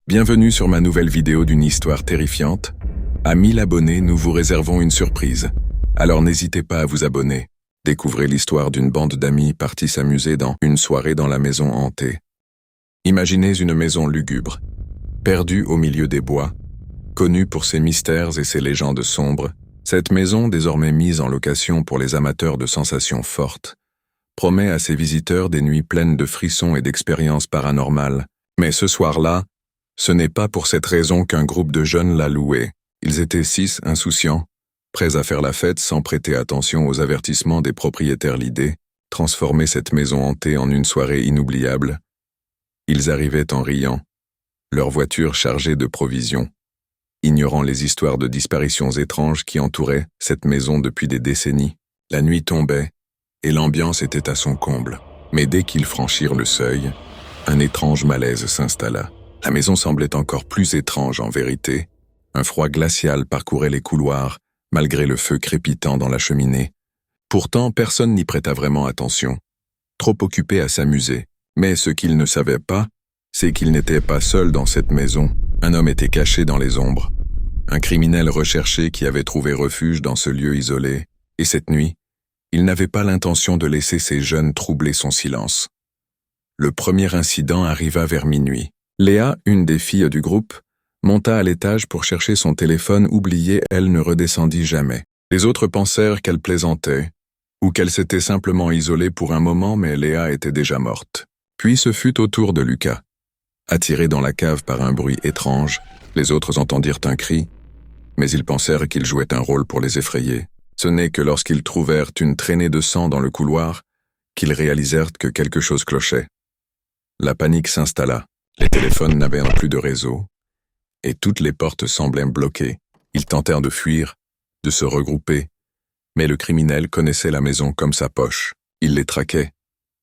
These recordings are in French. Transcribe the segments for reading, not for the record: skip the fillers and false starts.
Bienvenue sur ma nouvelle vidéo d'une histoire terrifiante. À 1000 abonnés, nous vous réservons une surprise. Alors n'hésitez pas à vous abonner. Découvrez l'histoire d'une bande d'amis partis s'amuser dans une soirée dans la maison hantée. Imaginez une maison lugubre, perdue au milieu des bois, connue pour ses mystères et ses légendes sombres. Cette maison, désormais mise en location pour les amateurs de sensations fortes, promet à ses visiteurs des nuits pleines de frissons et d'expériences paranormales. Mais ce soir-là, ce n'est pas pour cette raison qu'un groupe de jeunes l'a loué. Ils étaient 6 insouciants, prêts à faire la fête sans prêter attention aux avertissements des propriétaires l'idée, transformer cette maison hantée en une soirée inoubliable. Ils arrivaient en riant, leur voiture chargée de provisions, ignorant les histoires de disparitions étranges qui entouraient cette maison depuis des décennies. La nuit tombait, et l'ambiance était à son comble. Mais dès qu'ils franchirent le seuil, un étrange malaise s'installa. La maison semblait encore plus étrange en vérité. Un froid glacial parcourait les couloirs, malgré le feu crépitant dans la cheminée. Pourtant, personne n'y prêta vraiment attention, trop occupé à s'amuser. Mais ce qu'ils ne savaient pas, c'est qu'ils n'étaient pas seuls dans cette maison. Un homme était caché dans les ombres. Un criminel recherché qui avait trouvé refuge dans ce lieu isolé. Et cette nuit, il n'avait pas l'intention de laisser ces jeunes troubler son silence. Le premier incident arriva vers minuit. Léa, une des filles du groupe, monta à l'étage pour chercher son téléphone oublié. Elle ne redescendit jamais. Les autres pensèrent qu'elle plaisantait, ou qu'elle s'était simplement isolée pour un moment, mais Léa était déjà morte. Puis ce fut au tour de Lucas. Attiré dans la cave par un bruit étrange, les autres entendirent un cri, mais ils pensèrent qu'il jouait un rôle pour les effrayer. Ce n'est que lorsqu'ils trouvèrent une traînée de sang dans le couloir qu'ils réalisèrent que quelque chose clochait. La panique s'installa. Les téléphones n'avaient plus de réseau, et toutes les portes semblaient bloquées. Ils tentèrent de fuir, de se regrouper, mais le criminel connaissait la maison comme sa poche. Il les traquait,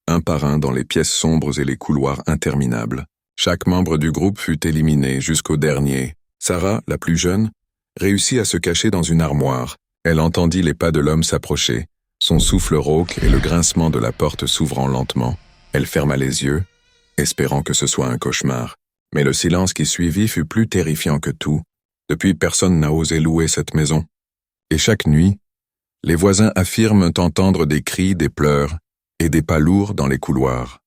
un par un dans les pièces sombres et les couloirs interminables. Chaque membre du groupe fut éliminé jusqu'au dernier. Sarah, la plus jeune, réussit à se cacher dans une armoire. Elle entendit les pas de l'homme s'approcher, son souffle rauque et le grincement de la porte s'ouvrant lentement. Elle ferma les yeux, espérant que ce soit un cauchemar. Mais le silence qui suivit fut plus terrifiant que tout. Depuis, personne n'a osé louer cette maison. Et chaque nuit, les voisins affirment entendre des cris, des pleurs et des pas lourds dans les couloirs.